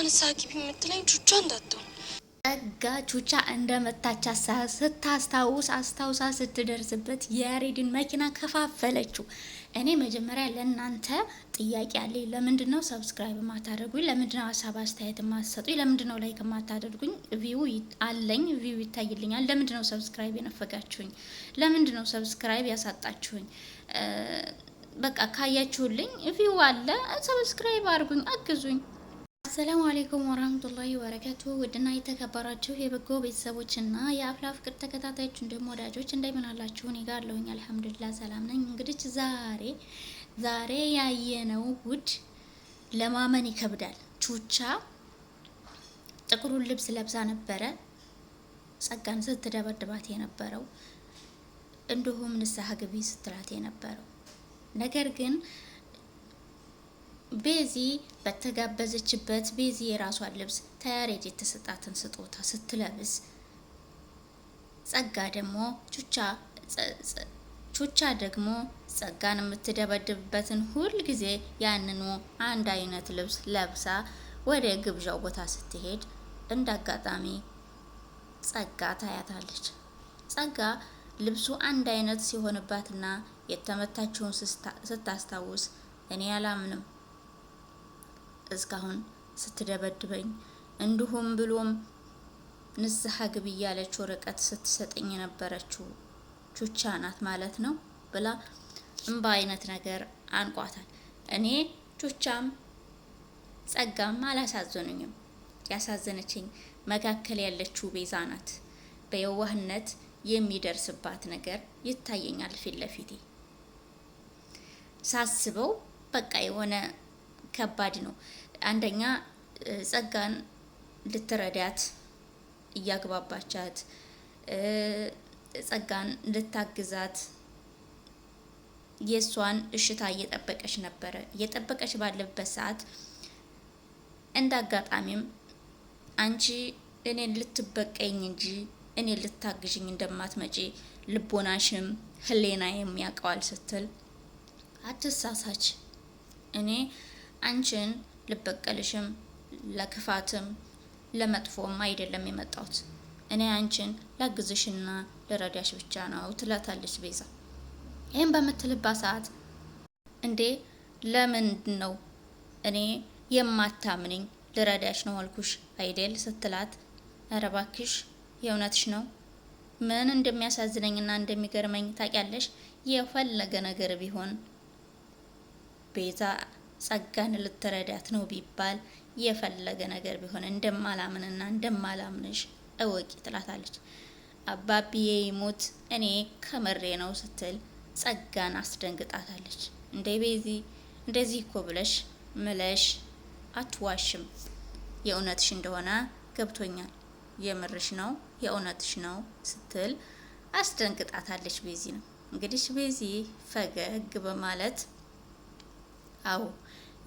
ንስሐ ግቢ የምትለኝ ቹቻ እንዳትሆን። ጸጋ ቹቻ እንደመታች ስታስታውስ አስታውሳ ስትደርስበት የያሬድን መኪና ከፋፈለችው። እኔ መጀመሪያ ለእናንተ ጥያቄ አለኝ። ለምንድን ነው ሰብስክራይብ የማታደርጉኝ? ለምንድን ነው ሀሳብ አስተያየት የማትሰጡኝ? ለምንድን ነው ላይክ የማታደርጉኝ? ቪው አለኝ፣ ቪው ይታይልኛል። ለምንድን ነው ሰብስክራይብ የነፈጋችሁኝ? ለምንድን ነው ሰብስክራይብ ያሳጣችሁኝ? በቃ ካያችሁልኝ ቪው አለ፣ ሰብስክራይብ አድርጉኝ፣ አግዙኝ። አሰላሙ አሌይኩም ወራህመቱላሂ ወበረካቱ። ውድና የተከበራችሁ የበጎ ቤተሰቦችና የአፍላ ፍቅር ተከታታዮች እንዲሁም ወዳጆች እንደምን አላችሁ? እኔ ጋር አለሁኝ አልሐምዱሊላህ ሰላም ነኝ። እንግዲህ ዛሬ ያየነው ጉድ ለማመን ይከብዳል። ቹቻ ጥቁሩን ልብስ ለብሳ ነበረ ጸጋን ስትደበድባት የነበረው፣ እንዲሁም ንስሐ ግቢ ስትላት የነበረው ነገር ግን ቤዚ በተጋበዘችበት ቤዚ የራሷን ልብስ ተያሬድ የተሰጣትን ስጦታ ስትለብስ ቹቻ ደግሞ ጸጋን የምትደበድብበትን ሁል ጊዜ ያንኑ አንድ አይነት ልብስ ለብሳ ወደ ግብዣው ቦታ ስትሄድ እንዳጋጣሚ ጸጋ ታያታለች። ጸጋ ልብሱ አንድ አይነት ሲሆንባትና የተመታችውን ስታስታውስ እኔ አላምንም እስካሁን ስትደበድበኝ እንዲሁም ብሎም ንስሐ ግቢ እያለች ወረቀት ስትሰጠኝ የነበረችው ቹቻ ናት ማለት ነው ብላ እንባ አይነት ነገር አንቋታል። እኔ ቹቻም ጸጋም አላሳዘኑኝም። ያሳዘነችኝ መካከል ያለችው ቤዛ ናት። በየዋህነት የሚደርስባት ነገር ይታየኛል ፊት ለፊቴ ሳስበው በቃ የሆነ ከባድ ነው። አንደኛ ጸጋን ልትረዳት እያግባባቻት ጸጋን ልታግዛት የሷን እሽታ እየጠበቀች ነበረ። እየጠበቀች ባለበት ሰዓት እንዳጋጣሚም አንቺ እኔን ልትበቀኝ እንጂ እኔን ልታግዥኝ እንደማትመጪ ልቦናሽም ህሌናዬም ያውቀዋል ስትል አትሳሳች። እኔ አንቺን ልበቀልሽም ለክፋትም ለመጥፎም አይደለም የመጣሁት። እኔ አንቺን ላግዝሽና ልረዳሽ ብቻ ነው ትላታለች ቤዛ። ይህን በምትልባት ሰዓት እንዴ ለምንድን ነው እኔ የማታምንኝ? ልረዳሽ ነው አልኩሽ አይደል ስትላት፣ ኧረ እባክሽ የእውነትሽ ነው። ምን እንደሚያሳዝነኝና እንደሚገርመኝ ታውቂያለሽ? የፈለገ ነገር ቢሆን ቤዛ ጸጋን ልትረዳት ነው ቢባል የፈለገ ነገር ቢሆን እንደማላምንና እንደማላምንሽ እወቂ ትላታለች። አባቢዬ ይሙት እኔ ከመሬ ነው ስትል ጸጋን አስደንግጣታለች። እንደ ቤዚ እንደዚህ እኮ ብለሽ ምለሽ አትዋሽም፣ የእውነትሽ እንደሆነ ገብቶኛል፣ የምርሽ ነው የእውነትሽ ነው ስትል አስደንግጣታለች። ቤዚ ነው እንግዲህ ቤዚ ፈገግ በማለት አዎ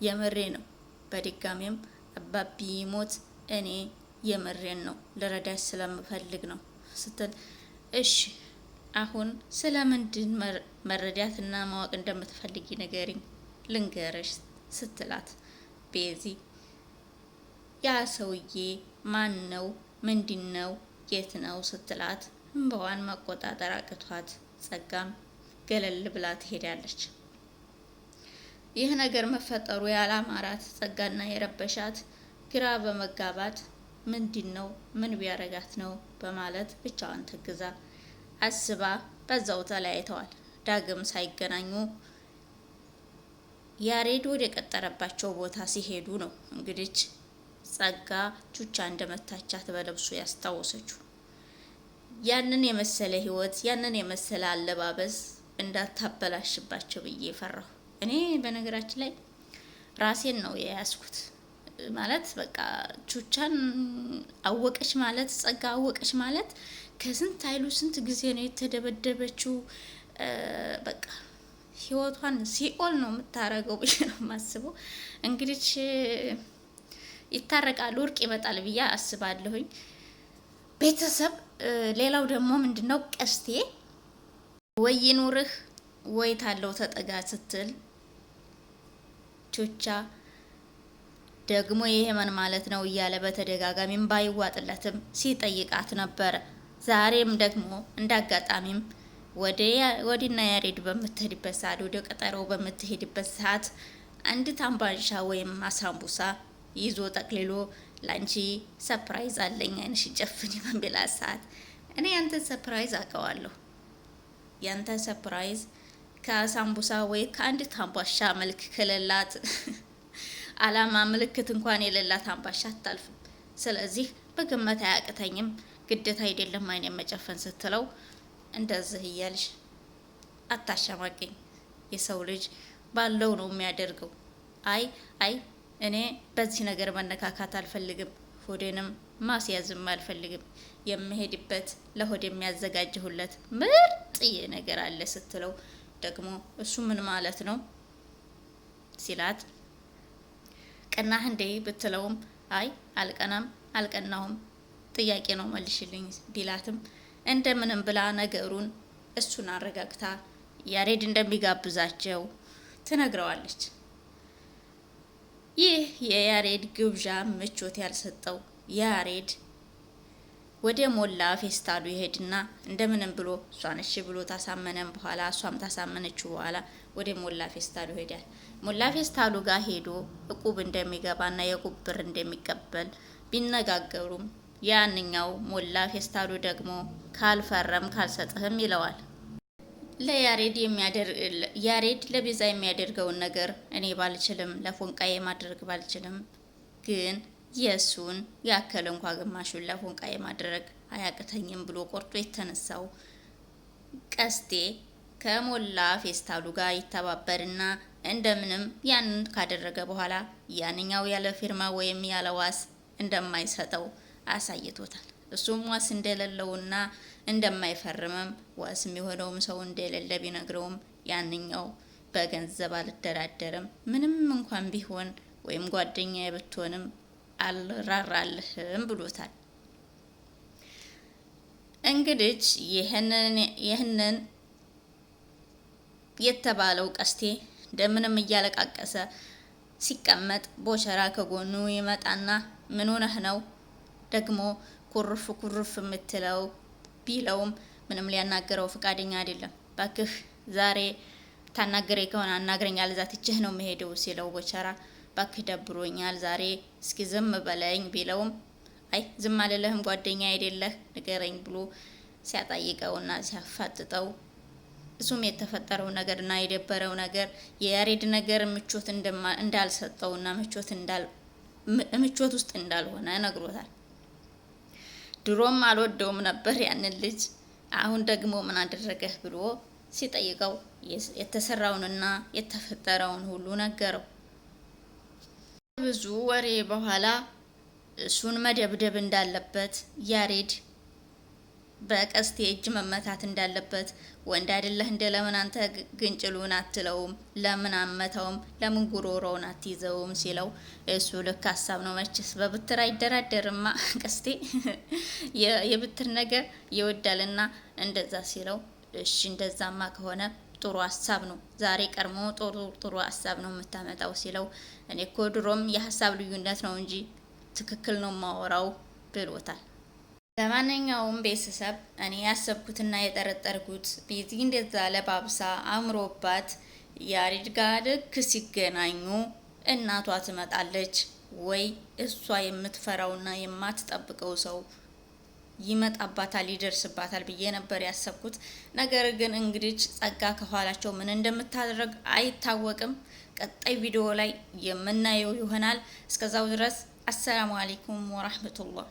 የምሬ ነው፣ በድጋሚም አባቢ ሞት እኔ የምሬን ነው ልረዳሽ ስለምፈልግ ነው ስትል፣ እሺ አሁን ስለምንድን መረዳትና ማወቅ እንደምትፈልጊ ንገሪኝ ልንገርሽ ስትላት፣ ቤዚ ያ ሰውዬ ማን ነው? ምንድን ነው? የት ነው ስትላት፣ እንባዋን መቆጣጠር አቅቷት ጸጋም ገለል ብላ ትሄዳለች። ይህ ነገር መፈጠሩ ያላማራት ጸጋና የረበሻት ግራ በመጋባት ምንድን ነው ምን ቢያረጋት ነው በማለት ብቻዋን ትግዛ አስባ በዛው ተለያይተዋል። ዳግም ሳይገናኙ ያሬድ ወደ ቀጠረባቸው ቦታ ሲሄዱ ነው እንግዲህ ጸጋ ቹቻ እንደመታቻት በለብሱ ያስታወሰችው። ያንን የመሰለ ህይወት ያንን የመሰለ አለባበስ እንዳታበላሽባቸው ብዬ ፈራሁ። እኔ በነገራችን ላይ ራሴን ነው የያዝኩት። ማለት በቃ ቹቻን አወቀች ማለት ጸጋ አወቀች ማለት ከስንት ኃይሉ ስንት ጊዜ ነው የተደበደበችው። በቃ ህይወቷን ሲኦል ነው የምታረገው ብዬ ነው የማስበው። እንግዲህ ይታረቃሉ፣ እርቅ ይመጣል ብዬ አስባለሁኝ ቤተሰብ። ሌላው ደግሞ ምንድነው ቀስቴ ወይ ኑርህ ወይ ታለው ተጠጋ ስትል ቹቻ ደግሞ ይሄ ምን ማለት ነው እያለ በተደጋጋሚም ባይዋጥለትም ሲጠይቃት ነበረ። ዛሬም ደግሞ እንዳጋጣሚም ወዲና ያሬድ በምትሄድበት ሰዓት ወደ ቀጠሮው በምትሄድበት ሰዓት አንዲት አምባሻ ወይም አሳምቡሳ ይዞ ጠቅልሎ ላንቺ ሰርፕራይዝ አለኝ አይንሽ ጨፍኝ በሚላት ሰዓት እኔ ያንተ ሰርፕራይዝ አውቀዋለሁ። ያንተ ሰርፕራይዝ ከአሳምቡሳ ወይ ከአንዲት አምባሻ መልክ ከሌላት አላማ ምልክት እንኳን የሌላት አምባሻ አታልፍም። ስለዚህ በግምት አያቅተኝም፣ ግዴታ አይደለም አይኔ መጨፈን ስትለው እንደዚህ እያልሽ አታሸማቀኝ። የሰው ልጅ ባለው ነው የሚያደርገው። አይ እኔ በዚህ ነገር መነካካት አልፈልግም፣ ሆዴንም ማስያዝም አልፈልግም። የምሄድበት ለሆድ የሚያዘጋጅሁለት ምርጥዬ ነገር አለ ስትለው ደግሞ እሱ ምን ማለት ነው ሲላት ቀናህ እንዴ ብትለውም አይ አልቀናሁም ጥያቄ ነው መልሽልኝ ቢላትም እንደምንም ብላ ነገሩን እሱን አረጋግታ ያሬድ እንደሚጋብዛቸው ትነግረዋለች። ይህ የያሬድ ግብዣ ምቾት ያልሰጠው ያሬድ ወደ ሞላ ፌስታሉ ይሄድና እንደምንም ብሎ እሷን እሺ ብሎ ታሳመነም በኋላ እሷም ታሳመነችው በኋላ ወደ ሞላ ፌስታሉ ይሄዳል። ሞላ ፌስታሉ ጋር ሄዶ እቁብ እንደሚገባና የቁብ ብር እንደሚቀበል ቢነጋገሩም ያንኛው ሞላ ፌስታሉ ደግሞ ካልፈረም ካልሰጥህም ይለዋል። ያሬድ ለቤዛ የሚያደርገውን ነገር እኔ ባልችልም ለፎንቃዬ ማድረግ ባልችልም ግን የሱን ያከለ እንኳ ግማሹን ለፎንቃዬ ማድረግ አያቅተኝም ብሎ ቆርጦ የተነሳው ቀስቴ ከሞላ ፌስታሉ ጋር ይተባበርና እንደምንም ያንን ካደረገ በኋላ ያንኛው ያለ ፊርማ ወይም ያለ ዋስ እንደማይሰጠው አሳይቶታል። እሱም ዋስ እንደሌለውና እንደማይፈርምም ዋስ የሚሆነውም ሰው እንደሌለ ቢነግረውም ያንኛው በገንዘብ አልደራደርም ምንም እንኳን ቢሆን ወይም ጓደኛዬ ብትሆንም አልራራልህም ብሎታል። እንግዲህ ይህንን የተባለው ቀስቴ እንደምንም እያለቃቀሰ ሲቀመጥ ቦቸራ ከጎኑ ይመጣና ምን ሆነህ ነው ደግሞ ኩርፍ የምትለው ቢለውም ምንም ሊያናገረው ፈቃደኛ አይደለም። ባክህ ዛሬ ታናገሬ ከሆነ አናግረኝ አለዛ ትችህ ነው መሄደው ሲለው ቦቸራ ባክህ ደብሮኛል ዛሬ እስኪ ዝም በለኝ ቢለውም አይ ዝም አልልህም ጓደኛ አይደለህ ንገረኝ ብሎ ሲያጣይቀውና ሲያፋጥጠው እሱም የተፈጠረው ነገርና የደበረው ነገር የያሬድ ነገር ምቾት እንዳልሰጠውና ምቾት ውስጥ እንዳልሆነ ነግሮታል። ድሮም አልወደውም ነበር ያንን ልጅ፣ አሁን ደግሞ ምን አደረገህ ብሎ ሲጠይቀው የተሰራውንና የተፈጠረውን ሁሉ ነገረው። ብዙ ወሬ በኋላ እሱን መደብደብ እንዳለበት ያሬድ በቀስቴ እጅ መመታት እንዳለበት ወንድ አይደለህ እንደ ለምን አንተ ግንጭሉን አትለውም ለምን አመተውም ለምን ጉሮሮውን አትይዘውም ሲለው እሱ ልክ ሀሳብ ነው መችስ በብትር አይደራደርማ ቀስቴ የብትር ነገር ይወዳልና እንደዛ ሲለው እሺ እንደዛማ ከሆነ ጥሩ ሀሳብ ነው ዛሬ ቀርሞ ጥሩ ሀሳብ ነው የምታመጣው ሲለው እኔ እኮ ድሮም የሀሳብ ልዩነት ነው እንጂ ትክክል ነው ማወራው ብሎታል። ለማንኛውም ቤተሰብ እኔ ያሰብኩትና የጠረጠርኩት ቤዚ እንደዛ ለባብሳ አምሮባት ያሬድ ጋር ልክ ሲገናኙ እናቷ ትመጣለች ወይ እሷ የምትፈራውና የማትጠብቀው ሰው ይመጣባታል ይደርስባታል ብዬ ነበር ያሰብኩት። ነገር ግን እንግዲህ ጸጋ ከኋላቸው ምን እንደምታደርግ አይታወቅም። ቀጣይ ቪዲዮ ላይ የምናየው ይሆናል። እስከዛው ድረስ አሰላሙ አለይኩም ወራህመቱላህ